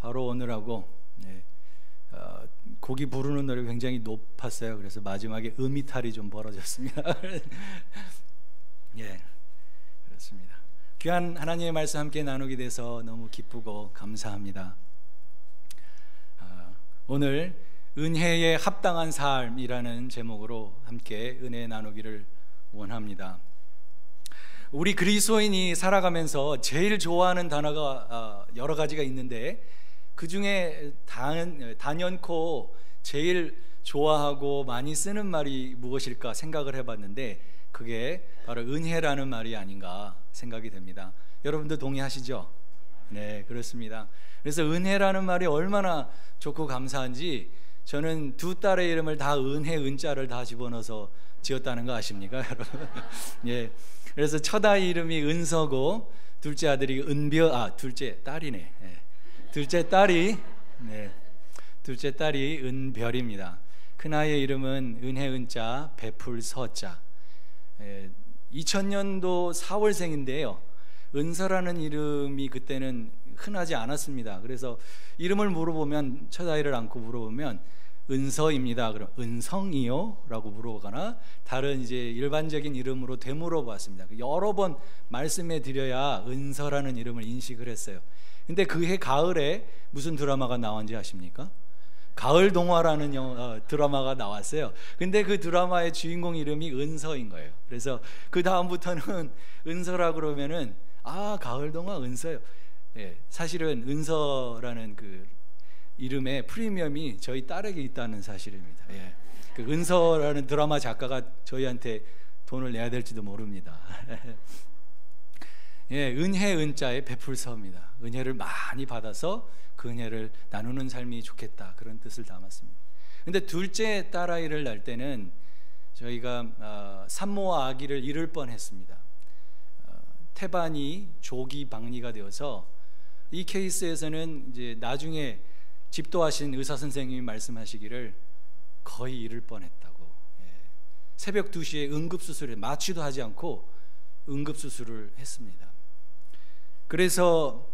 바로 오늘하고 곡이 부르는 노래가 굉장히 높았어요. 그래서 마지막에 음이탈이 좀 벌어졌습니다. 예, 그렇습니다. 귀한 하나님의 말씀 함께 나누게 돼서 너무 기쁘고 감사합니다. 오늘 은혜에 합당한 삶이라는 제목으로 함께 은혜 나누기를 원합니다. 우리 그리스도인이 살아가면서 제일 좋아하는 단어가 여러 가지가 있는데 그 중에 단연코 제일 좋아하고 많이 쓰는 말이 무엇일까 생각을 해봤는데 그게 바로 은혜라는 말이 아닌가 생각이 됩니다. 여러분도 동의하시죠? 네, 그렇습니다. 그래서 은혜라는 말이 얼마나 좋고 감사한지 저는 두 딸의 이름을 다 은혜, 은자를 다 집어넣어서 지었다는 거 아십니까, 여러분? 예. 그래서 첫 아이 이름이 은서고 둘째 아들이 둘째 딸이네. 예. 둘째 딸이 은별입니다. 큰 아이의 이름은 은혜 은자, 베풀 서자. 2000년도 4월생인데요. 은서라는 이름이 그때는 흔하지 않았습니다. 그래서 이름을 물어보면, 첫 아이를 안고 물어보면 은서입니다. 그럼 은성이요? 라고 물어보거나 다른 이제 일반적인 이름으로 되물어봤습니다. 여러 번 말씀해 드려야 은서라는 이름을 인식을 했어요. 근데 그해 가을에 무슨 드라마가 나왔는지 아십니까? 가을 동화라는 드라마가 나왔어요. 근데 그 드라마의 주인공 이름이 은서인 거예요. 그래서 그 다음부터는 은서라 그러면은 가을 동화 은서요. 예, 사실은 은서라는 그 이름의 프리미엄이 저희 딸에게 있다는 사실입니다. 예, 그 은서라는 드라마 작가가 저희한테 돈을 내야 될지도 모릅니다. 예, 은혜 은자의 베풀서입니다. 은혜를 많이 받아서 그 은혜를 나누는 삶이 좋겠다, 그런 뜻을 담았습니다. 근데 둘째 딸아이를 낳을 때는 저희가 산모와 아기를 잃을 뻔했습니다. 태반이 조기 박리가 되어서 이 케이스에서는 이제 나중에 집도하신 의사 선생님이 말씀하시기를 거의 잃을 뻔했다고. 예. 새벽 2시에 응급수술에 마취도 하지 않고 응급수술을 했습니다. 그래서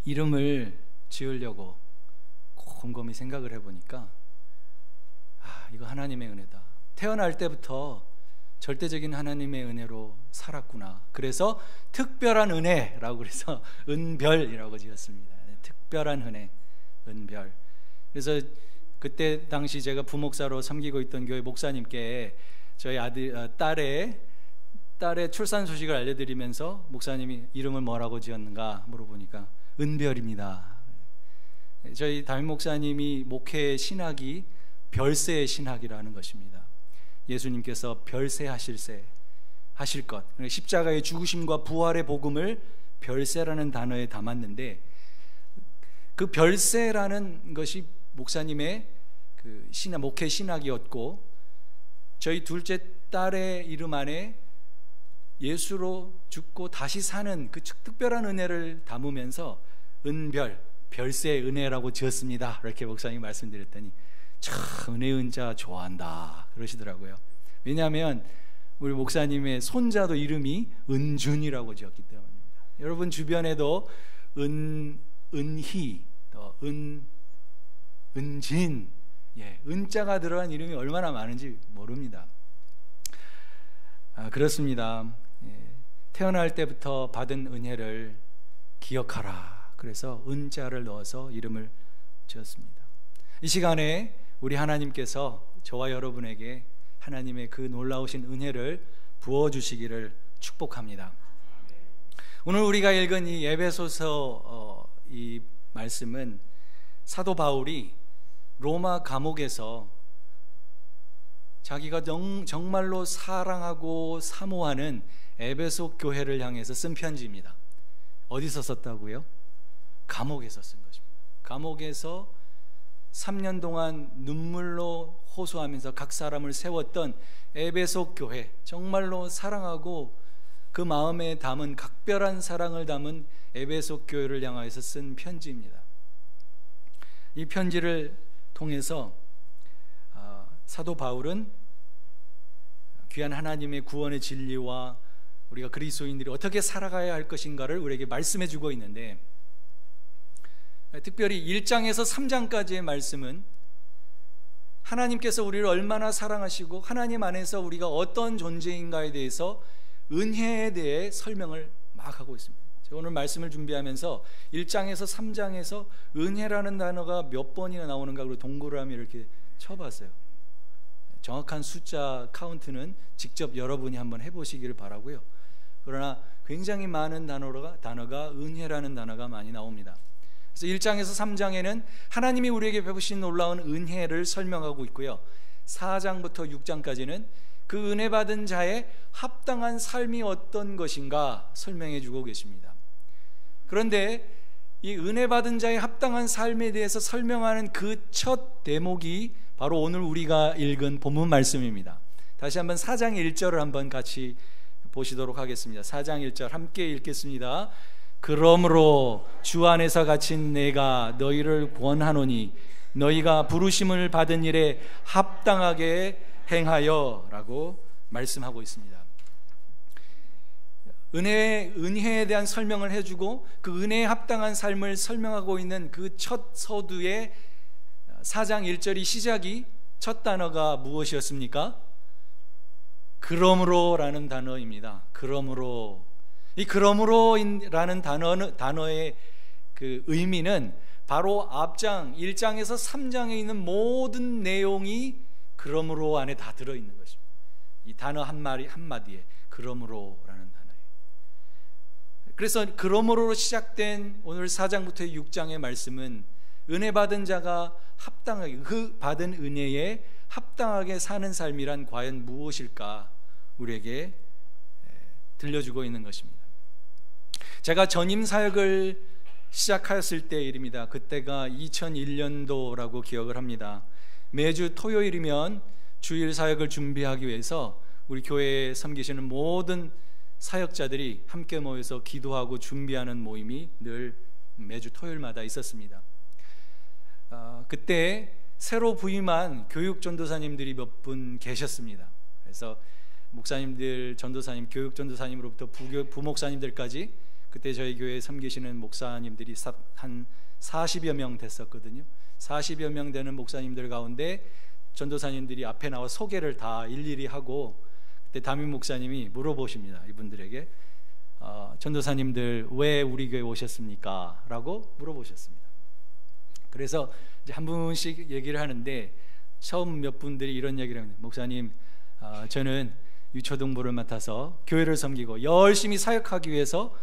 이름을 지으려고 곰곰이 생각을 해보니까 이거 하나님의 은혜다. 태어날 때부터 절대적인 하나님의 은혜로 살았구나. 그래서 특별한 은혜라고 그래서 은별이라고 지었습니다. 특별한 은혜, 은별. 그래서 그때 당시 제가 부목사로 섬기고 있던 교회 목사님께 저희 딸의 출산 소식을 알려드리면서 목사님이 이름을 뭐라고 지었는가 물어보니까 은별입니다. 저희 담임 목사님이 목회의 신학이 별세의 신학이라는 것입니다. 예수님께서 별세하실 것, 십자가의 죽으심과 부활의 복음을 별세라는 단어에 담았는데 그 별세라는 것이 목사님의 그 목회 신학이었고 저희 둘째 딸의 이름 안에 예수로 죽고 다시 사는 그 특별한 은혜를 담으면서 은별, 별세의 은혜라고 지었습니다. 이렇게 목사님이 말씀드렸더니 참 은혜 은자 좋아한다 그러시더라고요. 왜냐하면 우리 목사님의 손자도 이름이 은준이라고 지었기 때문입니다. 여러분 주변에도 은희, 은진, 은자가 들어간 이름이 얼마나 많은지 모릅니다. 그렇습니다. 태어날 때부터 받은 은혜를 기억하라. 그래서 은자를 넣어서 이름을 지었습니다. 이 시간에 우리 하나님께서 저와 여러분에게 하나님의 그 놀라우신 은혜를 부어주시기를 축복합니다. 오늘 우리가 읽은 이 에베소서 이 말씀은 사도 바울이 로마 감옥에서 자기가 정말로 사랑하고 사모하는 에베소 교회를 향해서 쓴 편지입니다. 어디서 썼다고요? 감옥에서 쓴 것입니다. 감옥에서 3년 동안 눈물로 호소하면서 각 사람을 세웠던 에베소 교회, 정말로 사랑하고 그 마음에 담은 각별한 사랑을 담은 에베소 교회를 향하여서 쓴 편지입니다. 이 편지를 통해서 사도 바울은 귀한 하나님의 구원의 진리와 우리가 그리스도인들이 어떻게 살아가야 할 것인가를 우리에게 말씀해 주고 있는데 특별히 1장에서 3장까지의 말씀은 하나님께서 우리를 얼마나 사랑하시고 하나님 안에서 우리가 어떤 존재인가에 대해서 은혜에 대해 설명을 막 하고 있습니다. 제가 오늘 말씀을 준비하면서 1장에서 3장에서 은혜라는 단어가 몇 번이나 나오는가 그리고 동그라미 이렇게 쳐봤어요. 정확한 숫자 카운트는 직접 여러분이 한번 해보시기를 바라고요. 그러나 굉장히 많은 단어가 은혜라는 단어가 많이 나옵니다. 그래서 1장에서 3장에는 하나님이 우리에게 베푸신 놀라운 은혜를 설명하고 있고요, 4장부터 6장까지는 그 은혜 받은 자의 합당한 삶이 어떤 것인가 설명해 주고 계십니다. 그런데 이 은혜 받은 자의 합당한 삶에 대해서 설명하는 그 첫 대목이 바로 오늘 우리가 읽은 본문 말씀입니다. 다시 한번 4장 1절을 한번 같이 보시도록 하겠습니다. 4장 1절 함께 읽겠습니다. 그러므로 주 안에서 갇힌 내가 너희를 권하노니 너희가 부르심을 받은 일에 합당하게 행하여 라고 말씀하고 있습니다. 은혜에 대한 설명을 해주고 그 은혜에 합당한 삶을 설명하고 있는 그 첫 서두의 4장 1절이 시작이 첫 단어가 무엇이었습니까? 그러므로 라는 단어입니다. 그러므로. 이 그러므로라는 단어의 그 의미는 바로 앞장 1장에서 3장에 있는 모든 내용이 그러므로 안에 다 들어있는 것입니다. 이 단어 한마디에 그러므로라는 단어예요. 그래서 그러므로로 시작된 오늘 4장부터 6장의 말씀은 은혜 받은 자가 합당하게 그 받은 은혜에 합당하게 사는 삶이란 과연 무엇일까 우리에게 들려주고 있는 것입니다. 제가 전임 사역을 시작하였을 때 일입니다. 그때가 2001년도라고 기억을 합니다. 매주 토요일이면 주일 사역을 준비하기 위해서 우리 교회에 섬기시는 모든 사역자들이 함께 모여서 기도하고 준비하는 모임이 늘 매주 토요일마다 있었습니다. 그때 새로 부임한 교육 전도사님들이 몇 분 계셨습니다. 그래서 목사님들, 전도사님, 교육 전도사님으로부터 부목사님들까지 그때 저희 교회에 섬기시는 목사님들이 한 40여 명 됐었거든요. 40여 명 되는 목사님들 가운데 전도사님들이 앞에 나와 소개를 다 일일이 하고 그때 담임 목사님이 물어보십니다. 이분들에게 전도사님들 왜 우리 교회 오셨습니까? 라고 물어보셨습니다. 그래서 이제 한 분씩 얘기를 하는데 처음 몇 분들이 이런 얘기를 합니다. 목사님, 저는 유초등부를 맡아서 교회를 섬기고 열심히 사역하기 위해서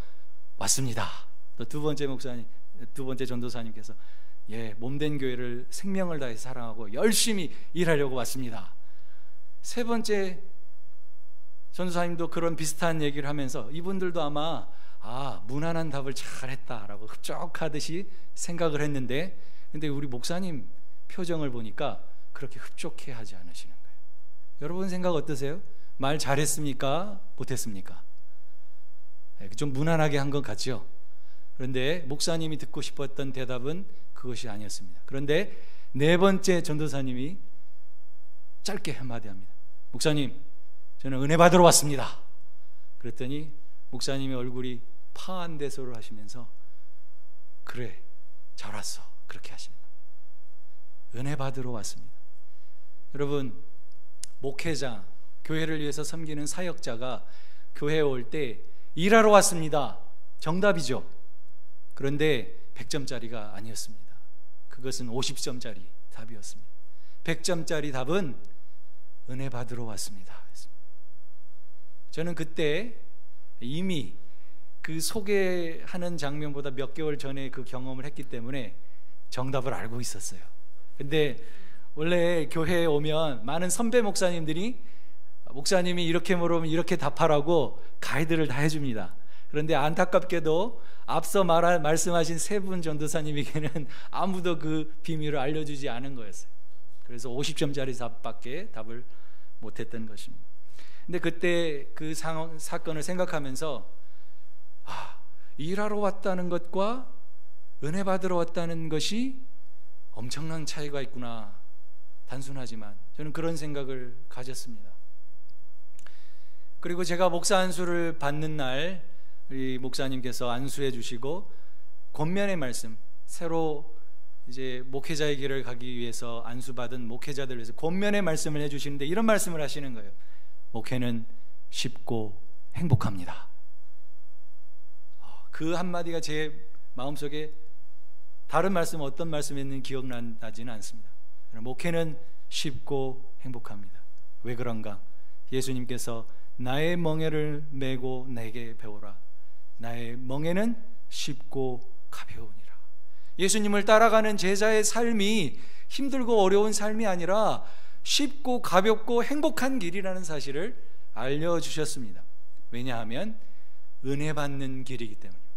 왔습니다. 또 두 번째 전도사님께서 몸된 교회를 생명을 다해서 사랑하고 열심히 일하려고 왔습니다. 세 번째 전도사님도 그런 비슷한 얘기를 하면서 이분들도 아마 무난한 답을 잘했다라고 흡족하듯이 생각을 했는데, 근데 우리 목사님 표정을 보니까 그렇게 흡족해 하지 않으시는 거예요. 여러분 생각 어떠세요? 말 잘했습니까? 못했습니까? 좀 무난하게 한 것 같죠? 그런데 목사님이 듣고 싶었던 대답은 그것이 아니었습니다. 그런데 네 번째 전도사님이 짧게 한마디 합니다. 목사님, 저는 은혜 받으러 왔습니다. 그랬더니 목사님의 얼굴이 파한대소를 하시면서 그래, 잘 왔어, 그렇게 하시는 거예요. 은혜 받으러 왔습니다. 여러분, 목회자, 교회를 위해서 섬기는 사역자가 교회에 올 때 일하러 왔습니다, 정답이죠. 그런데 100점짜리가 아니었습니다. 그것은 50점짜리 답이었습니다. 100점짜리 답은 은혜 받으러 왔습니다. 저는 그때 이미 그 소개하는 장면보다 몇 개월 전에 그 경험을 했기 때문에 정답을 알고 있었어요. 근데 원래 교회에 오면 많은 선배 목사님들이 목사님이 이렇게 물으면 이렇게 답하라고 가이드를 다 해줍니다. 그런데 안타깝게도 앞서 말씀하신 세 분 전도사님에게는 아무도 그 비밀을 알려주지 않은 거였어요. 그래서 50점짜리 답밖에 답을 못했던 것입니다. 근데 그때 그 사건을 생각하면서 일하러 왔다는 것과 은혜 받으러 왔다는 것이 엄청난 차이가 있구나. 단순하지만 저는 그런 생각을 가졌습니다. 그리고 제가 목사 안수를 받는 날 우리 목사님께서 안수해 주시고 권면의 말씀, 새로 이제 목회자의 길을 가기 위해서 안수받은 목회자들 위해서 권면의 말씀을 해주시는데 이런 말씀을 하시는 거예요. 목회는 쉽고 행복합니다. 그 한마디가 제 마음속에 다른 말씀 어떤 말씀이었는지 기억나지는 않습니다. 목회는 쉽고 행복합니다. 왜 그런가? 예수님께서 나의 멍에를 메고 내게 배우라. 나의 멍에는 쉽고 가벼우니라. 예수님을 따라가는 제자의 삶이 힘들고 어려운 삶이 아니라 쉽고 가볍고 행복한 길이라는 사실을 알려주셨습니다. 왜냐하면 은혜 받는 길이기 때문입니다.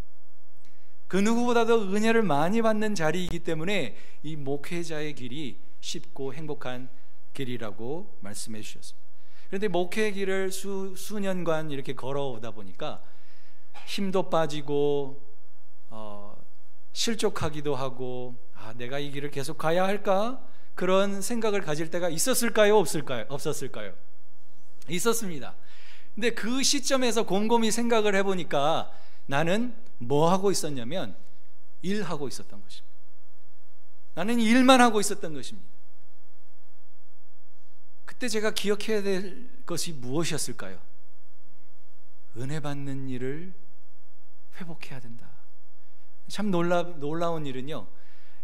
그 누구보다도 은혜를 많이 받는 자리이기 때문에 이 목회자의 길이 쉽고 행복한 길이라고 말씀해 주셨습니다. 그런데 목회의 길을 수년간 이렇게 걸어오다 보니까 힘도 빠지고 실족하기도 하고 내가 이 길을 계속 가야 할까? 그런 생각을 가질 때가 있었을까요? 없었을까요? 있었습니다. 근데 그 시점에서 곰곰이 생각을 해보니까 나는 뭐 하고 있었냐면 일하고 있었던 것입니다. 나는 일만 하고 있었던 것입니다. 그때 제가 기억해야 될 것이 무엇이었을까요? 은혜 받는 일을 회복해야 된다. 참 놀라운 일은요,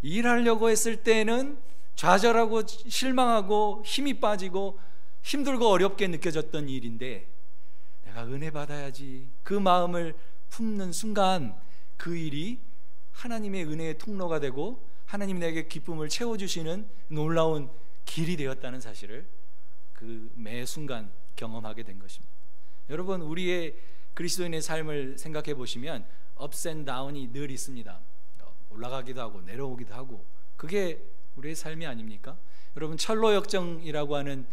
일하려고 했을 때는 좌절하고 실망하고 힘이 빠지고 힘들고 어렵게 느껴졌던 일인데 내가 은혜 받아야지 그 마음을 품는 순간 그 일이 하나님의 은혜의 통로가 되고 하나님이 내게 기쁨을 채워주시는 놀라운 길이 되었다는 사실을 그 매 순간 경험하게 된 것입니다. 여러분, 우리의 그리스도인의 삶을 생각해 보시면 ups and down이 늘 있습니다. 올라가기도 하고 내려오기도 하고, 그게 우리의 삶이 아닙니까? 여러분, 철로역정이라고 하는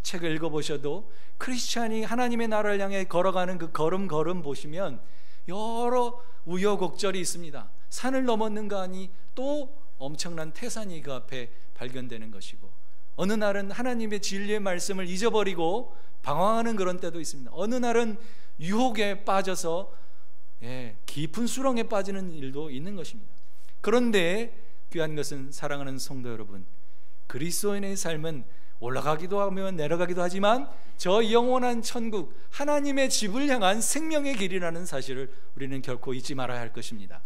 책을 읽어보셔도 크리스찬이 하나님의 나라를 향해 걸어가는 그 걸음 보시면 여러 우여곡절이 있습니다. 산을 넘었는가 하니 또 엄청난 태산이 그 앞에 발견되는 것이고, 어느 날은 하나님의 진리의 말씀을 잊어버리고 방황하는 그런 때도 있습니다. 어느 날은 유혹에 빠져서 깊은 수렁에 빠지는 일도 있는 것입니다. 그런데 귀한 것은, 사랑하는 성도 여러분, 그리스도인의 삶은 올라가기도 하며 내려가기도 하지만 저 영원한 천국, 하나님의 집을 향한 생명의 길이라는 사실을 우리는 결코 잊지 말아야 할 것입니다.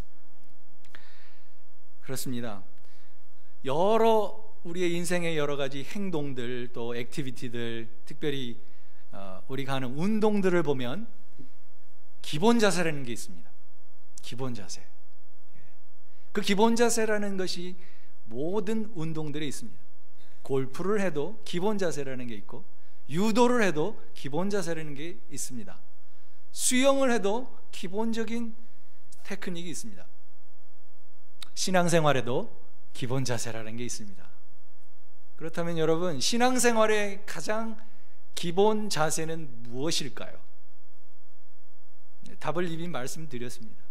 그렇습니다. 우리의 인생의 여러 가지 행동들, 또 액티비티들, 특별히 우리가 하는 운동들을 보면 기본 자세라는 게 있습니다. 기본 자세. 그 기본 자세라는 것이 모든 운동들에 있습니다. 골프를 해도 기본 자세라는 게 있고, 유도를 해도 기본 자세라는 게 있습니다. 수영을 해도 기본적인 테크닉이 있습니다. 신앙생활에도 기본 자세라는 게 있습니다. 그렇다면 여러분, 신앙생활의 가장 기본 자세는 무엇일까요? 답을 이미 말씀드렸습니다.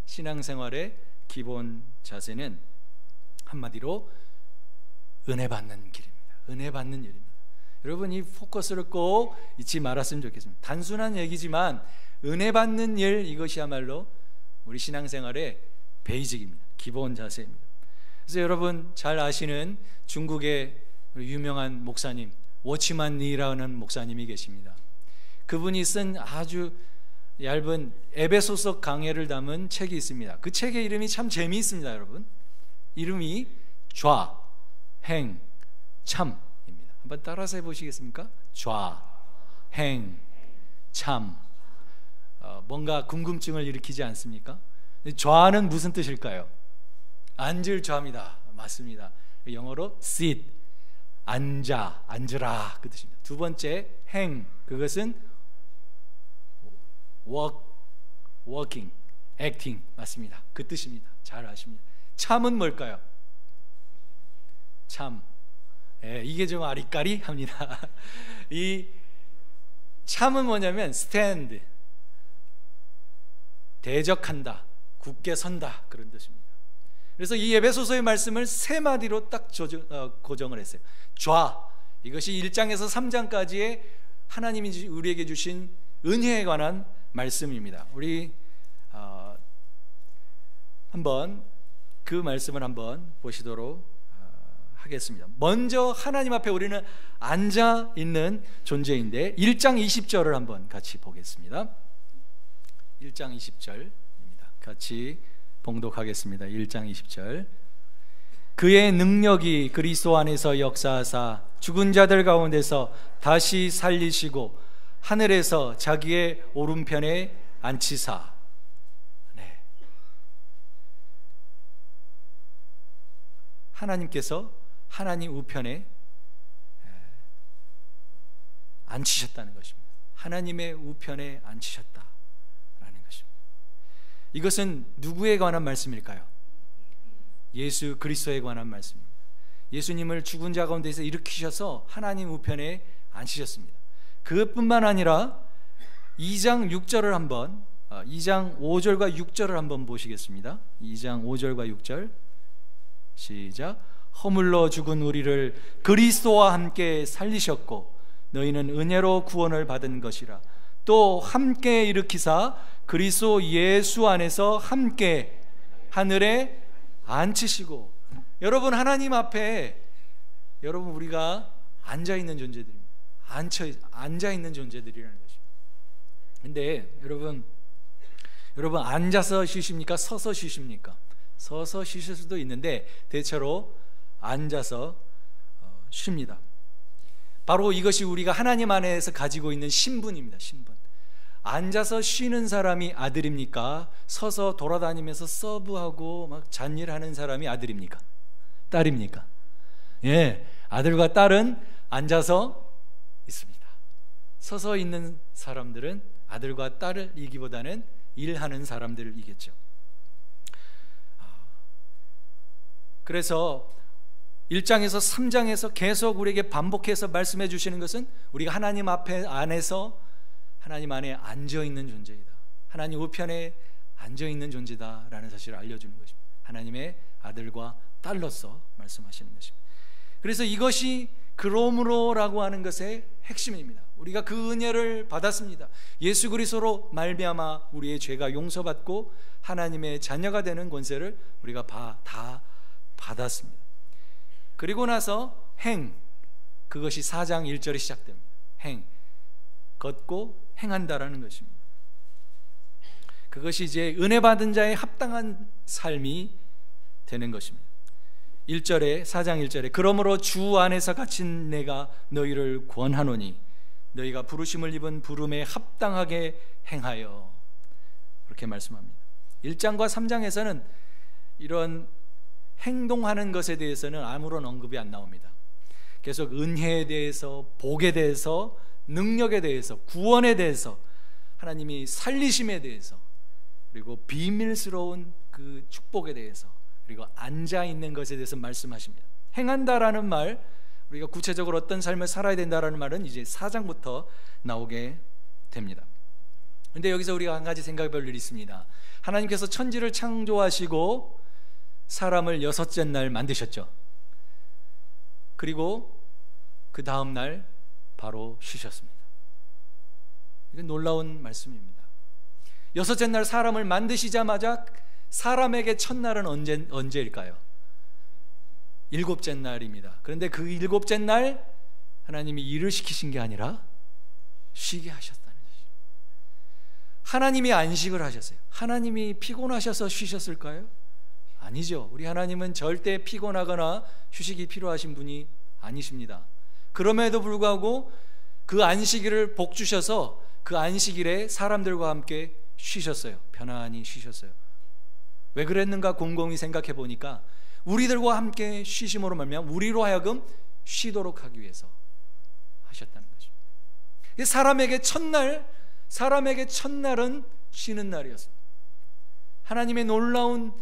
신앙생활의 기본 자세는 한마디로 은혜 받는 길입니다. 은혜 받는 일입니다. 여러분, 이 포커스를 꼭 잊지 말았으면 좋겠습니다. 단순한 얘기지만 은혜 받는 일, 이것이야말로 우리 신앙생활의 베이직입니다. 기본 자세입니다. 그래서 여러분 잘 아시는 중국의 유명한 목사님, 워치만 리라는 목사님이 계십니다. 그분이 쓴 아주 얇은 에베소서 강해를 담은 책이 있습니다. 그 책의 이름이 참 재미있습니다. 여러분, 이름이 좌, 행, 참입니다. 한번 따라서 해보시겠습니까? 좌, 행, 참. 뭔가 궁금증을 일으키지 않습니까? 좌는 무슨 뜻일까요? 앉을 좌입니다. 맞습니다. 영어로 sit, 앉으라, 그 뜻입니다. 두 번째, 행, 그것은 walking, acting, 맞습니다. 그 뜻입니다. 잘 아십니다. 참은 뭘까요? 참, 이게 좀 아리까리합니다. 이 참은 뭐냐면 stand, 대적한다, 굳게 선다, 그런 뜻입니다. 그래서 이 에베소서의 말씀을 세 마디로 딱 고정을 했어요. 좌, 이것이 1장에서 3장까지의 하나님이 우리에게 주신 은혜에 관한 말씀입니다. 우리 한번 그 말씀을 한번 보시도록 하겠습니다. 먼저 하나님 앞에 우리는 앉아 있는 존재인데 1장 20절을 한번 같이 보겠습니다. 1장 20절입니다. 같이 봉독하겠습니다. 1장 20절. 그의 능력이 그리스도 안에서 역사하사 죽은 자들 가운데서 다시 살리시고 하늘에서 자기의 오른편에 앉히사. 네. 하나님께서 하나님 우편에 앉히셨다는 것입니다. 하나님의 우편에 앉히셨다라는 것입니다. 이것은 누구에 관한 말씀일까요? 예수 그리스도에 관한 말씀입니다. 예수님을 죽은 자 가운데서 일으키셔서 하나님 우편에 앉히셨습니다. 그것뿐만 아니라 2장 6절을 한번 2장 5절과 6절을 한번 보시겠습니다. 2장 5절과 6절 시작. 허물러 죽은 우리를 그리스도와 함께 살리셨고 너희는 은혜로 구원을 받은 것이라. 또 함께 일으키사 그리스도 예수 안에서 함께 하늘에 앉히시고. 여러분, 하나님 앞에 여러분 우리가 앉아있는 존재들입니다. 앉아있는 존재들이라는 것입니다. 근데 여러분 앉아서 쉬십니까? 서서 쉬십니까? 서서 쉬실 수도 있는데 대체로 앉아서 쉽니다. 바로 이것이 우리가 하나님 안에서 가지고 있는 신분입니다. 신분. 앉아서 쉬는 사람이 아들입니까? 서서 돌아다니면서 서브하고 막 잔일하는 사람이 아들입니까? 딸입니까? 예, 아들과 딸은 앉아서 있습니다. 서서 있는 사람들은 아들과 딸을 이기보다는 일하는 사람들을 이겠죠. 그래서 1장에서 3장에서 계속 우리에게 반복해서 말씀해 주시는 것은 우리가 하나님 앞에 안에서 하나님 안에 앉아있는 존재이다, 하나님 우편에 앉아있는 존재다라는 사실을 알려주는 것입니다. 하나님의 아들과 딸로서 말씀하시는 것입니다. 그래서 이것이 그러므로라고 하는 것의 핵심입니다. 우리가 그 은혜를 받았습니다. 예수 그리스도로 말미암아 우리의 죄가 용서받고 하나님의 자녀가 되는 권세를 우리가 다 받았습니다. 그리고 나서 행, 그것이 4장 1절에 시작됩니다. 행, 걷고 행한다라는 것입니다. 그것이 이제 은혜 받은 자의 합당한 삶이 되는 것입니다. 1절에 4장 1절에 그러므로 주 안에서 갇힌 내가 너희를 권하노니 너희가 부르심을 입은 부름에 합당하게 행하여, 그렇게 말씀합니다. 1장과 3장에서는 이런 행동하는 것에 대해서는 아무런 언급이 안 나옵니다. 계속 은혜에 대해서, 복에 대해서, 능력에 대해서, 구원에 대해서, 하나님이 살리심에 대해서, 그리고 비밀스러운 그 축복에 대해서, 그리고 앉아있는 것에 대해서 말씀하십니다. 행한다라는 말, 우리가 구체적으로 어떤 삶을 살아야 된다라는 말은 이제 4장부터 나오게 됩니다. 그런데 여기서 우리가 한 가지 생각해 볼 일이 있습니다. 하나님께서 천지를 창조하시고 사람을 6째 날 만드셨죠. 그리고 그 다음 날 바로 쉬셨습니다. 이건 놀라운 말씀입니다. 6째 날 사람을 만드시자마자 사람에게 첫날은 언제일까요? 7째 날입니다. 그런데 그 7째 날 하나님이 일을 시키신 게 아니라 쉬게 하셨다는 것이죠. 하나님이 안식을 하셨어요. 하나님이 피곤하셔서 쉬셨을까요? 아니죠. 우리 하나님은 절대 피곤하거나 휴식이 필요하신 분이 아니십니다. 그럼에도 불구하고 그 안식일을 복 주셔서 그 안식일에 사람들과 함께 쉬셨어요. 편안히 쉬셨어요. 왜 그랬는가 곰곰이 생각해 보니까 우리들과 함께 쉬심으로 말미암아 우리로 하여금 쉬도록 하기 위해서 하셨다는 거죠. 사람에게 첫날은 쉬는 날이었습니다. 하나님의 놀라운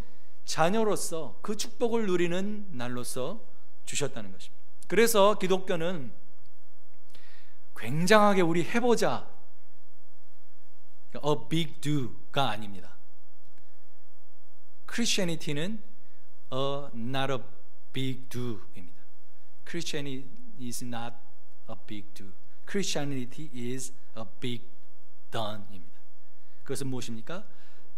자녀로서 그 축복을 누리는 날로서 주셨다는 것입니다. 그래서 기독교는 굉장하게 우리 해보자, a big do가 아닙니다. Christianity는 not a big do입니다. Christianity is not a big do. Christianity is a big done입니다. 그것은 무엇입니까?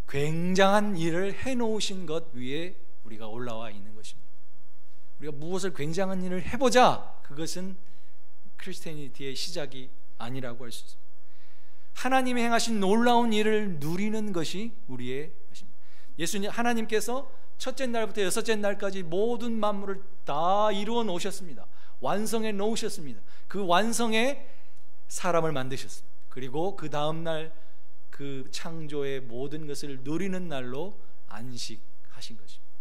굉장한 일을 해놓으신 것 위에 우리가 올라와 있는 것입니다. 우리가 무엇을 굉장한 일을 해보자, 그것은 크리스티애니티의 시작이 아니라고 할 수 있습니다. 하나님이 행하신 놀라운 일을 누리는 것이 우리의 것입니다. 예수님, 하나님께서 첫째 날부터 여섯째 날까지 모든 만물을 다 이루어 놓으셨습니다. 완성해 놓으셨습니다. 그 완성에 사람을 만드셨습니다. 그리고 그 다음 날 그 창조의 모든 것을 누리는 날로 안식하신 것입니다.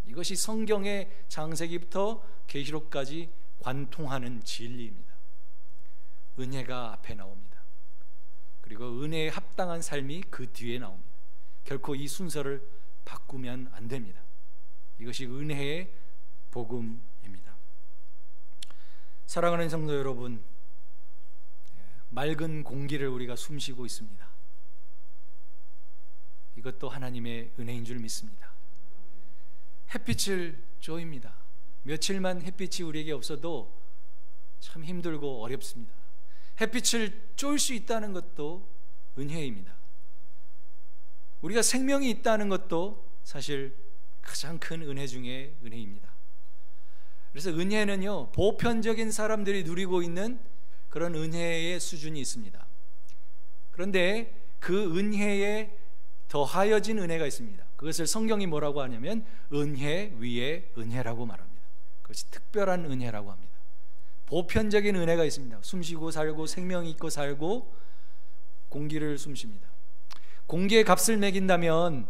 이것이 성경의 창세기부터 계시록까지 관통하는 진리입니다. 은혜가 앞에 나옵니다. 그리고 은혜에 합당한 삶이 그 뒤에 나옵니다. 결코 이 순서를 바꾸면 안 됩니다. 이것이 은혜의 복음입니다. 사랑하는 성도 여러분, 맑은 공기를 우리가 숨쉬고 있습니다. 이것도 하나님의 은혜인 줄 믿습니다. 햇빛을 쪼입니다. 며칠만 햇빛이 우리에게 없어도 참 힘들고 어렵습니다. 햇빛을 쫄 수 있다는 것도 은혜입니다. 우리가 생명이 있다는 것도 사실 가장 큰 은혜 중에 은혜입니다. 그래서 은혜는요, 보편적인 사람들이 누리고 있는 그런 은혜의 수준이 있습니다. 그런데 그 은혜에 더하여진 은혜가 있습니다. 그것을 성경이 뭐라고 하냐면 은혜 위에 은혜라고 말합니다. 그것이 특별한 은혜라고 합니다. 보편적인 은혜가 있습니다. 숨쉬고 살고 생명이 있고 살고 공기를 숨쉽니다. 공기에 값을 매긴다면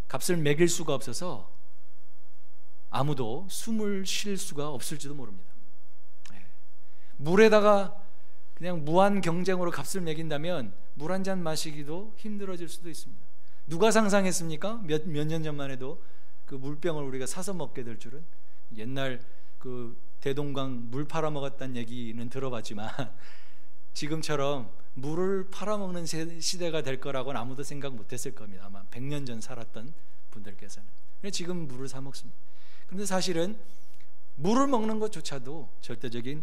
값을 매길 수가 없어서 아무도 숨을 쉴 수가 없을지도 모릅니다. 물에다가 그냥 무한 경쟁으로 값을 매긴다면 물 한 잔 마시기도 힘들어질 수도 있습니다. 누가 상상했습니까? 몇 년 전만 해도 그 물병을 우리가 사서 먹게 될 줄은. 옛날 그 대동강 물 팔아먹었다는 얘기는 들어봤지만 지금처럼 물을 팔아먹는 시대가 될 거라고는 아무도 생각 못했을 겁니다. 아마 100년 전 살았던 분들께서는. 지금 물을 사 먹습니다. 그런데 사실은 물을 먹는 것조차도 절대적인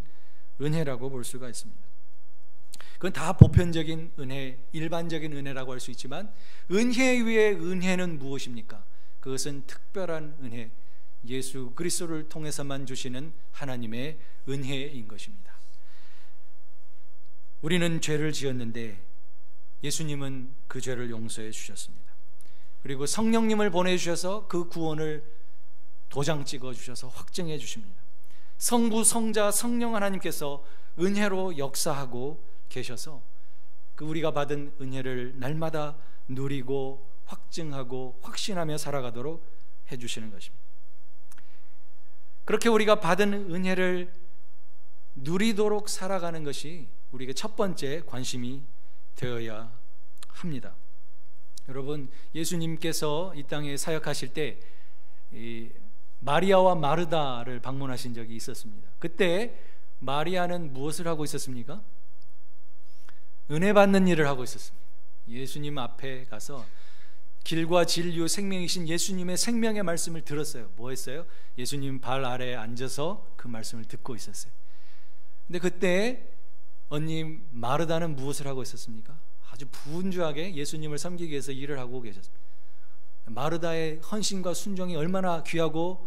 은혜라고 볼 수가 있습니다. 그건 다 보편적인 은혜, 일반적인 은혜라고 할 수 있지만 은혜 위에 은혜는 무엇입니까? 그것은 특별한 은혜, 예수 그리스도를 통해서만 주시는 하나님의 은혜인 것입니다. 우리는 죄를 지었는데 예수님은 그 죄를 용서해 주셨습니다. 그리고 성령님을 보내주셔서 그 구원을 도장 찍어 주셔서 확증해 주십니다. 성부, 성자, 성령 하나님께서 은혜로 역사하고 계셔서 그 우리가 받은 은혜를 날마다 누리고 확증하고 확신하며 살아가도록 해주시는 것입니다. 그렇게 우리가 받은 은혜를 누리도록 살아가는 것이 우리에게 첫 번째 관심이 되어야 합니다. 여러분, 예수님께서 이 땅에 사역하실 때 마리아와 마르다를 방문하신 적이 있었습니다. 그때 마리아는 무엇을 하고 있었습니까? 은혜 받는 일을 하고 있었습니다. 예수님 앞에 가서 길과 진리요 생명이신 예수님의 생명의 말씀을 들었어요. 뭐 했어요? 예수님 발 아래에 앉아서 그 말씀을 듣고 있었어요. 근데 그때 언니 마르다는 무엇을 하고 있었습니까? 아주 분주하게 예수님을 섬기기 위해서 일을 하고 계셨습니다. 마르다의 헌신과 순종이 얼마나 귀하고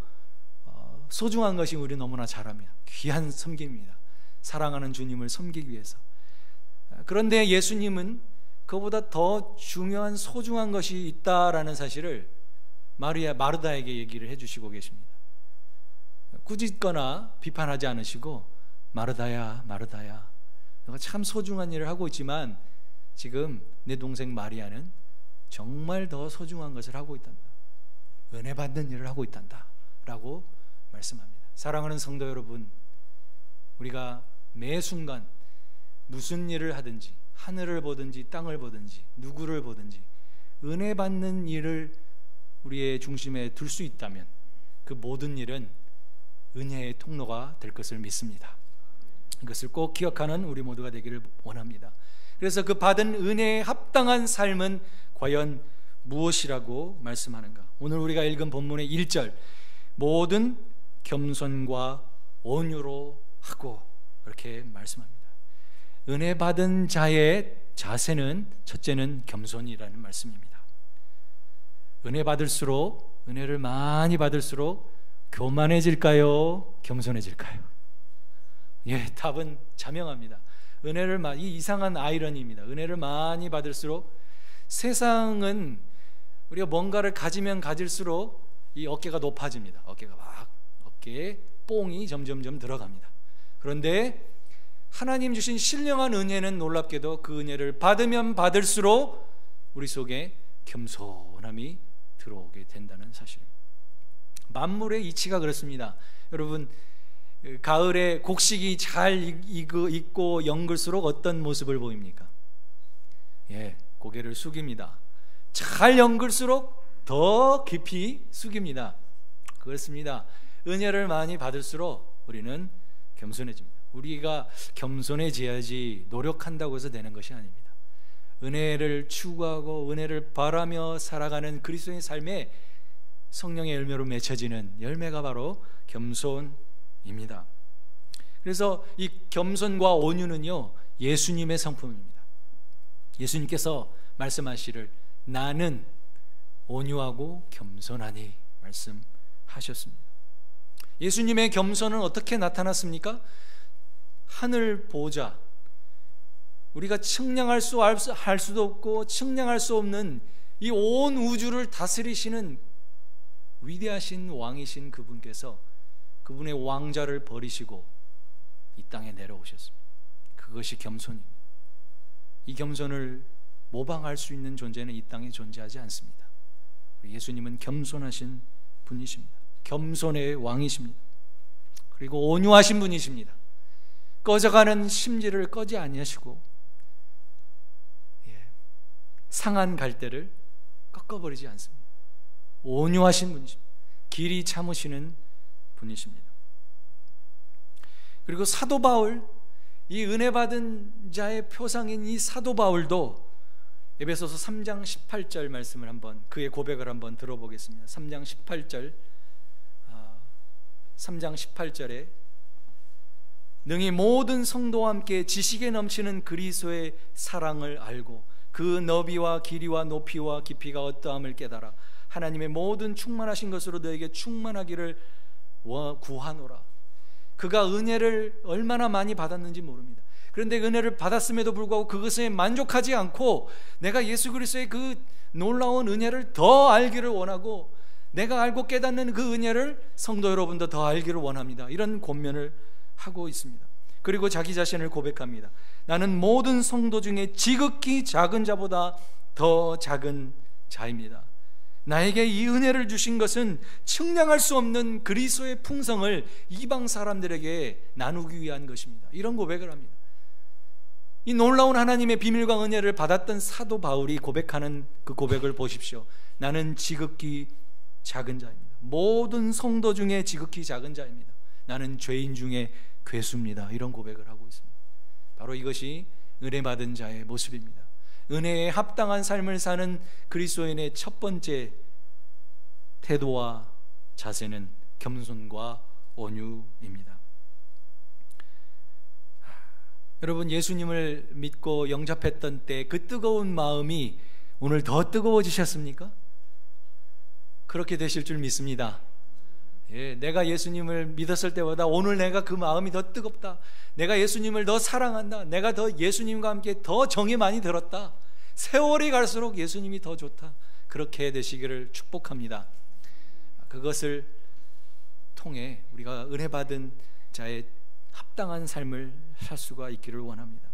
소중한 것이 우리 너무나 잘 압니다. 귀한 섬김입니다. 사랑하는 주님을 섬기기 위해서. 그런데 예수님은 그보다 더 중요한 소중한 것이 있다라는 사실을 마르다에게 얘기를 해주시고 계십니다. 꾸짖거나 비판하지 않으시고 마르다야 마르다야, 너가 참 소중한 일을 하고 있지만 지금 내 동생 마리아는 정말 더 소중한 것을 하고 있단다. 은혜 받는 일을 하고 있단다 라고 말씀합니다. 사랑하는 성도 여러분, 우리가 매 순간 무슨 일을 하든지 하늘을 보든지 땅을 보든지 누구를 보든지 은혜 받는 일을 우리의 중심에 둘 수 있다면 그 모든 일은 은혜의 통로가 될 것을 믿습니다. 이것을 꼭 기억하는 우리 모두가 되기를 원합니다. 그래서 그 받은 은혜에 합당한 삶은 과연 무엇이라고 말씀하는가? 오늘 우리가 읽은 본문의 1절, 모든 겸손과 온유로 하고, 그렇게 말씀합니다. 은혜 받은 자의 자세는 첫째는 겸손이라는 말씀입니다. 은혜 받을수록 은혜를 많이 받을수록 교만해질까요? 겸손해질까요? 예, 답은 자명합니다. 이 이상한 아이러니입니다. 은혜를 많이 받을수록, 세상은 우리가 뭔가를 가지면 가질수록 이 어깨가 높아집니다. 어깨에 뽕이 점점점 들어갑니다. 그런데 하나님 주신 신령한 은혜는 놀랍게도 그 은혜를 받으면 받을수록 우리 속에 겸손함이 들어오게 된다는 사실입니다. 만물의 이치가 그렇습니다. 여러분, 가을에 곡식이 잘 익고 연글수록 어떤 모습을 보입니까? 예, 고개를 숙입니다. 잘 연글수록 더 깊이 숙입니다. 그렇습니다. 은혜를 많이 받을수록 우리는 겸손해집니다. 우리가 겸손해져야지 노력한다고 해서 되는 것이 아닙니다. 은혜를 추구하고 은혜를 바라며 살아가는 그리스도인의 삶에 성령의 열매로 맺혀지는 열매가 바로 겸손입니다. 그래서 이 겸손과 온유는요, 예수님의 성품입니다. 예수님께서 말씀하시를 나는 온유하고 겸손하니 말씀하셨습니다. 예수님의 겸손은 어떻게 나타났습니까? 하늘 보좌, 우리가 측량할 수도 없고 측량할 수 없는 이 온 우주를 다스리시는 위대하신 왕이신 그분께서 그분의 왕좌를 버리시고 이 땅에 내려오셨습니다. 그것이 겸손입니다. 이 겸손을 모방할 수 있는 존재는 이 땅에 존재하지 않습니다. 예수님은 겸손하신 분이십니다. 겸손의 왕이십니다. 그리고 온유하신 분이십니다. 꺼져가는 심지를 꺼지 아니하시고 상한 갈대를 꺾어버리지 않습니다. 온유하신 분이십니다. 길이 참으시는 분이십니다. 그리고 사도 바울, 이 은혜 받은 자의 표상인 이 사도 바울도 에베소서 3장 18절 말씀을 한번, 그의 고백을 한번 들어보겠습니다. 3장 18절에 능히 모든 성도와 함께 지식에 넘치는 그리스도의 사랑을 알고 그 너비와 길이와 높이와 깊이가 어떠함을 깨달아 하나님의 모든 충만하신 것으로 너에게 충만하기를 구하노라. 그가 은혜를 얼마나 많이 받았는지 모릅니다. 그런데 은혜를 받았음에도 불구하고 그것에 만족하지 않고 내가 예수 그리스도의 그 놀라운 은혜를 더 알기를 원하고 내가 알고 깨닫는 그 은혜를 성도 여러분도 더 알기를 원합니다. 이런 권면을 하고 있습니다. 그리고 자기 자신을 고백합니다. 나는 모든 성도 중에 지극히 작은 자보다 더 작은 자입니다. 나에게 이 은혜를 주신 것은 측량할 수 없는 그리스도의 풍성을 이방 사람들에게 나누기 위한 것입니다. 이런 고백을 합니다. 이 놀라운 하나님의 비밀과 은혜를 받았던 사도 바울이 고백하는 그 고백을 보십시오. 나는 지극히 작은 자입니다. 모든 성도 중에 지극히 작은 자입니다. 나는 죄인 중에 괴수입니다. 이런 고백을 하고 있습니다. 바로 이것이 은혜 받은 자의 모습입니다. 은혜에 합당한 삶을 사는 그리스도인의 첫 번째 태도와 자세는 겸손과 온유입니다. 여러분, 예수님을 믿고 영접했던 때 그 뜨거운 마음이 오늘 더 뜨거워지셨습니까? 그렇게 되실 줄 믿습니다. 예, 내가 예수님을 믿었을 때보다 오늘 내가 그 마음이 더 뜨겁다. 내가 예수님을 더 사랑한다. 내가 더 예수님과 함께 더 정이 많이 들었다. 세월이 갈수록 예수님이 더 좋다. 그렇게 되시기를 축복합니다. 그것을 통해 우리가 은혜 받은 자의 합당한 삶을 살 수가 있기를 원합니다.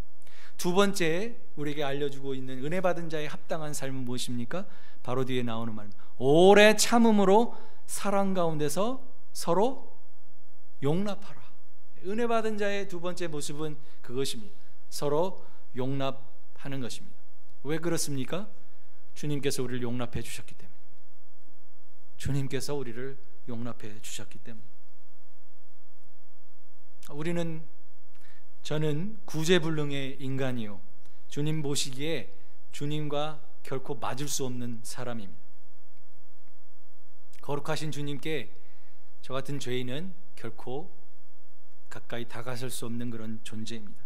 두 번째 우리에게 알려주고 있는 은혜 받은 자의 합당한 삶은 무엇입니까? 바로 뒤에 나오는 말입니다. 오래 참음으로 사랑 가운데서 서로 용납하라. 은혜 받은 자의 두 번째 모습은 그것입니다. 서로 용납하는 것입니다. 왜 그렇습니까? 주님께서 우리를 용납해 주셨기 때문에. 주님께서 우리를 용납해 주셨기 때문에. 저는 구제불능의 인간이요, 주님 보시기에 주님과 결코 맞을 수 없는 사람입니다. 거룩하신 주님께 저 같은 죄인은 결코 가까이 다가설 수 없는 그런 존재입니다.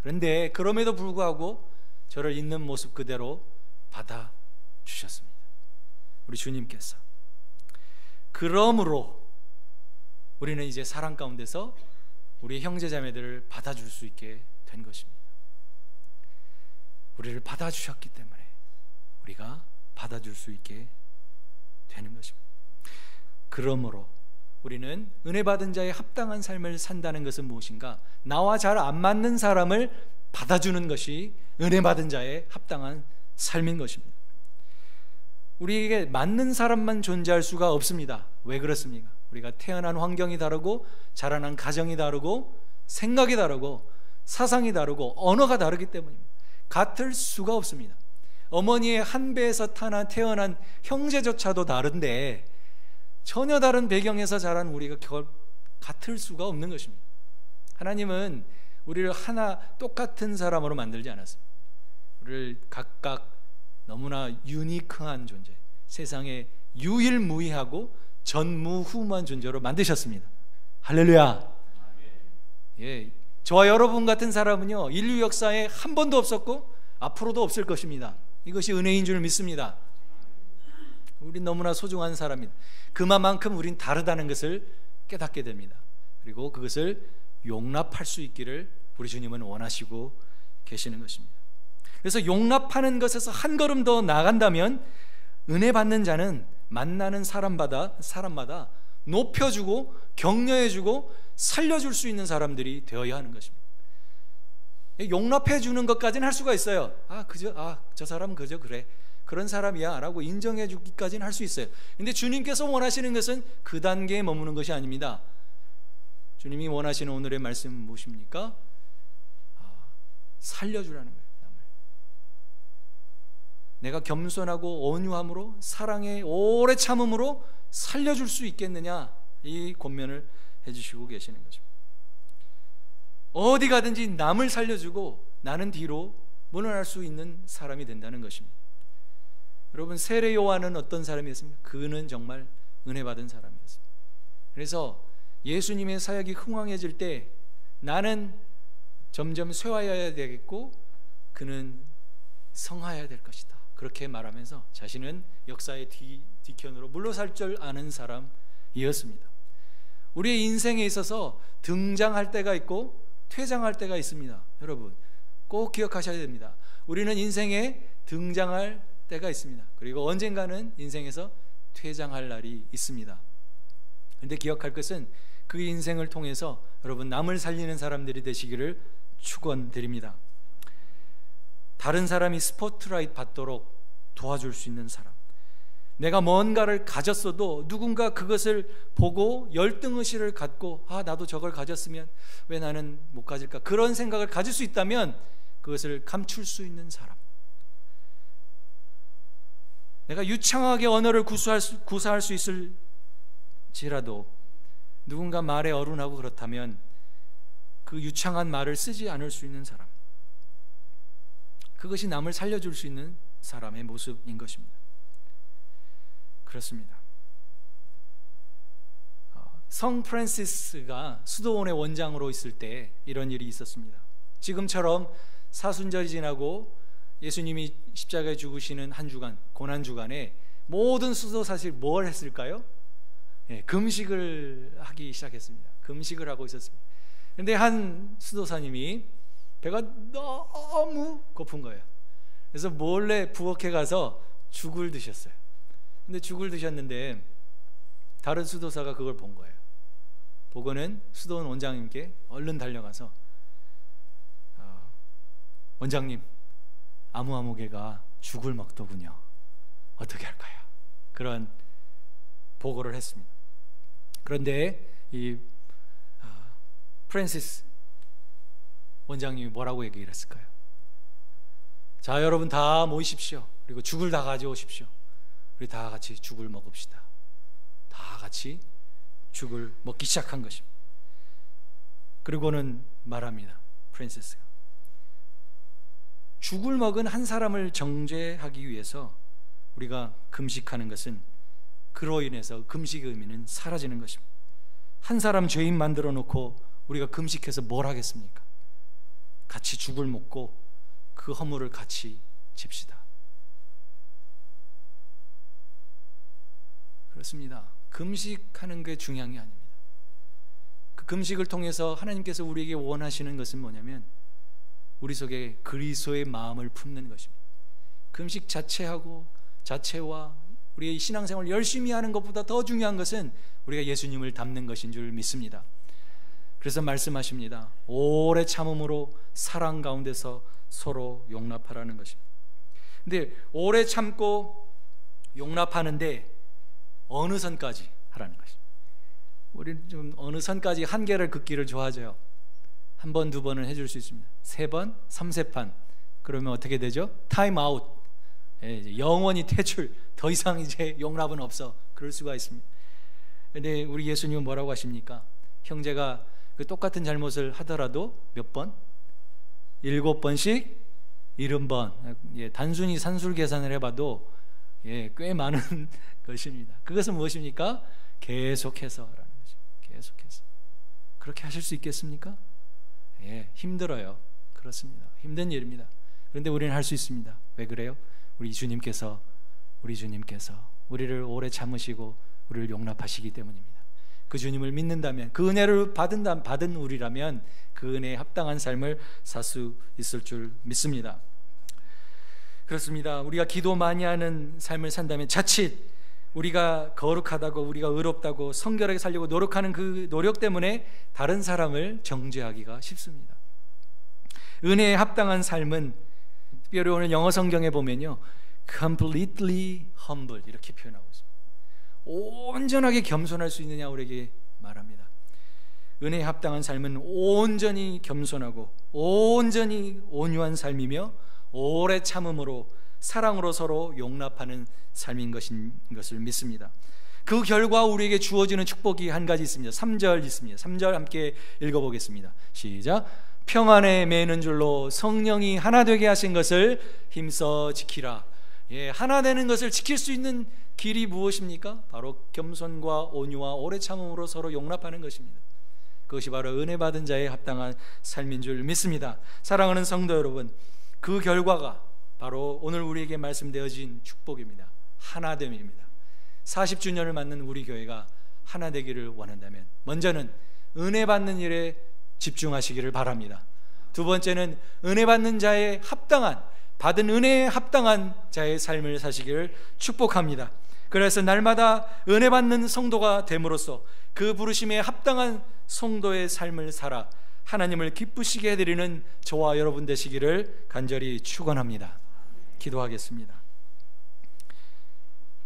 그런데 그럼에도 불구하고 저를 있는 모습 그대로 받아주셨습니다. 우리 주님께서 그러므로 우리는 이제 사랑 가운데서 우리 형제자매들을 받아줄 수 있게 된 것입니다. 우리를 받아주셨기 때문에 우리가 받아줄 수 있게 되는 것입니다. 그러므로 우리는 은혜 받은 자의 합당한 삶을 산다는 것은 무엇인가? 나와 잘 안 맞는 사람을 받아주는 것이 은혜 받은 자의 합당한 삶인 것입니다. 우리에게 맞는 사람만 존재할 수가 없습니다. 왜 그렇습니까? 우리가 태어난 환경이 다르고 자라난 가정이 다르고 생각이 다르고 사상이 다르고 언어가 다르기 때문입니다. 같을 수가 없습니다. 어머니의 한 배에서 태어난 형제조차도 다른데 전혀 다른 배경에서 자란 우리가 같을 수가 없는 것입니다. 하나님은 우리를 하나 똑같은 사람으로 만들지 않았습니다. 우리를 각각 너무나 유니크한 존재, 세상에 유일무이하고 전무후무한 존재로 만드셨습니다. 할렐루야. 예, 저와 여러분 같은 사람은요, 인류 역사에 한 번도 없었고 앞으로도 없을 것입니다. 이것이 은혜인 줄 믿습니다. 우린 너무나 소중한 사람입니다. 그만큼 우린 다르다는 것을 깨닫게 됩니다. 그리고 그것을 용납할 수 있기를 우리 주님은 원하시고 계시는 것입니다. 그래서 용납하는 것에서 한 걸음 더 나아간다면 은혜 받는 자는 만나는 사람마다 높여주고 격려해주고 살려줄 수 있는 사람들이 되어야 하는 것입니다. 용납해주는 것까지는 할 수가 있어요. 저 사람은 그저 그래, 그런 사람이야 라고 인정해주기까지는 할 수 있어요. 근데 주님께서 원하시는 것은 그 단계에 머무는 것이 아닙니다. 주님이 원하시는 오늘의 말씀은 무엇입니까? 살려주라는 거예요. 내가 겸손하고 온유함으로 사랑의 오래 참음으로 살려줄 수 있겠느냐, 이 권면을 해주시고 계시는 거죠. 어디 가든지 남을 살려주고 나는 뒤로 물러날 수 있는 사람이 된다는 것입니다. 여러분, 세례 요한은 어떤 사람이었습니까? 그는 정말 은혜 받은 사람이었습니다. 그래서 예수님의 사역이 흥왕해질 때 나는 점점 쇠하여야 되겠고 그는 성하여야 될 것이다, 그렇게 말하면서 자신은 역사의 뒤편으로 물러설 줄 아는 사람이었습니다. 우리의 인생에 있어서 등장할 때가 있고 퇴장할 때가 있습니다. 여러분 꼭 기억하셔야 됩니다. 우리는 인생에 등장할 때가 있습니다. 그리고 언젠가는 인생에서 퇴장할 날이 있습니다. 그런데 기억할 것은 그 인생을 통해서 여러분 남을 살리는 사람들이 되시기를 축원드립니다. 다른 사람이 스포트라이트 받도록 도와줄 수 있는 사람, 내가 뭔가를 가졌어도 누군가 그것을 보고 열등의식을 갖고 나도 저걸 가졌으면 왜 나는 못 가질까, 그런 생각을 가질 수 있다면 그것을 감출 수 있는 사람, 내가 유창하게 언어를 구사할 수 있을지라도 누군가 말에 어른하고 그렇다면 그 유창한 말을 쓰지 않을 수 있는 사람, 그것이 남을 살려줄 수 있는 사람의 모습인 것입니다. 그렇습니다. 성 프란시스가 수도원의 원장으로 있을 때 이런 일이 있었습니다. 지금처럼 사순절이 지나고 예수님이 십자가에 죽으시는 한 주간, 고난 주간에 모든 수도사실 뭘 했을까요? 금식을 하기 시작했습니다. 금식을 하고 있었습니다. 그런데 한 수도사님이 배가 너무 고픈 거예요. 그래서 몰래 부엌에 가서 죽을 드셨어요. 근데 죽을 드셨는데 다른 수도사가 그걸 본 거예요. 보고는 수도원 원장님께 얼른 달려가서 원장님, 아무개가 죽을 먹더군요. 어떻게 할까요? 그런 보고를 했습니다. 그런데 이 프란시스 원장님이 뭐라고 얘기를 했을까요? 자, 여러분 다 모이십시오. 그리고 죽을 다 가져오십시오. 우리 다 같이 죽을 먹읍시다. 다 같이 죽을 먹기 시작한 것입니다. 그리고는 말합니다. 프란시스가 죽을 먹은 한 사람을 정죄하기 위해서 우리가 금식하는 것은 그로 인해서 금식의 의미는 사라지는 것입니다. 한 사람 죄인 만들어 놓고 우리가 금식해서 뭘 하겠습니까? 같이 죽을 먹고 그 허물을 같이 집시다. 그렇습니다. 금식하는 게 중요한 게 아닙니다. 그 금식을 통해서 하나님께서 우리에게 원하시는 것은 뭐냐면 우리 속에 그리스도의 마음을 품는 것입니다. 금식 자체와 우리의 신앙생활을 열심히 하는 것보다 더 중요한 것은 우리가 예수님을 닮는 것인 줄 믿습니다. 그래서 말씀하십니다. 오래 참음으로 사랑 가운데서 서로 용납하라는 것입니다. 근데 오래 참고 용납하는데 어느 선까지 하라는 것입니다. 우리는 좀 어느 선까지 한계를 긋기를 좋아하죠. 한 번, 두 번은 해줄 수 있습니다. 3번, 3세판 그러면 어떻게 되죠? 타임 아웃, 영원히 퇴출, 더 이상 이제 용납은 없어. 그럴 수가 있습니다. 근데 우리 예수님은 뭐라고 하십니까? 형제가 그 똑같은 잘못을 하더라도 몇 번? 7번씩 70번. 단순히 산술 계산을 해봐도 꽤 많은 것입니다. 그것은 무엇입니까? 계속해서라는 거죠. 계속해서. 그렇게 하실 수 있겠습니까? 힘들어요. 그렇습니다. 힘든 일입니다. 그런데 우리는 할 수 있습니다. 왜 그래요? 우리 주님께서 우리를 오래 참으시고 우리를 용납하시기 때문입니다. 그 주님을 믿는다면, 그 은혜를 받은 우리라면 그 은혜에 합당한 삶을 살 수 있을 줄 믿습니다. 그렇습니다. 우리가 기도 많이 하는 삶을 산다면 자칫 우리가 거룩하다고, 우리가 의롭다고 성결하게 살려고 노력하는 그 노력 때문에 다른 사람을 정죄하기가 쉽습니다. 은혜에 합당한 삶은 특별히 오늘 영어 성경에 보면요, completely humble 이렇게 표현하고 있습니다. 온전하게 겸손할 수 있느냐 우리에게 말합니다. 은혜에 합당한 삶은 온전히 겸손하고 온전히 온유한 삶이며 오래 참음으로 사랑으로 서로 용납하는 삶인 것을 믿습니다. 그 결과 우리에게 주어지는 축복이 한 가지 있습니다. 3절 있습니다. 3절 함께 읽어보겠습니다. 시작. 평안에 매는 줄로 성령이 하나 되게 하신 것을 힘써 지키라. 하나 되는 것을 지킬 수 있는 길이 무엇입니까? 바로 겸손과 온유와 오래 참음으로 서로 용납하는 것입니다. 그것이 바로 은혜 받은 자에 합당한 삶인 줄 믿습니다. 사랑하는 성도 여러분, 그 결과가 바로 오늘 우리에게 말씀되어진 축복입니다. 하나됨입니다. 40주년을 맞는 우리 교회가 하나 되기를 원한다면 먼저는 은혜 받는 일에 집중하시기를 바랍니다. 두 번째는 은혜 받는 자에 합당한, 받은 은혜에 합당한 자의 삶을 사시기를 축복합니다. 그래서 날마다 은혜 받는 성도가 됨으로써 그 부르심에 합당한 성도의 삶을 살아 하나님을 기쁘시게 해드리는 저와 여러분 되시기를 간절히 축원합니다. 기도하겠습니다.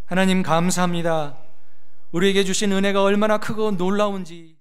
하나님 감사합니다. 우리에게 주신 은혜가 얼마나 크고 놀라운지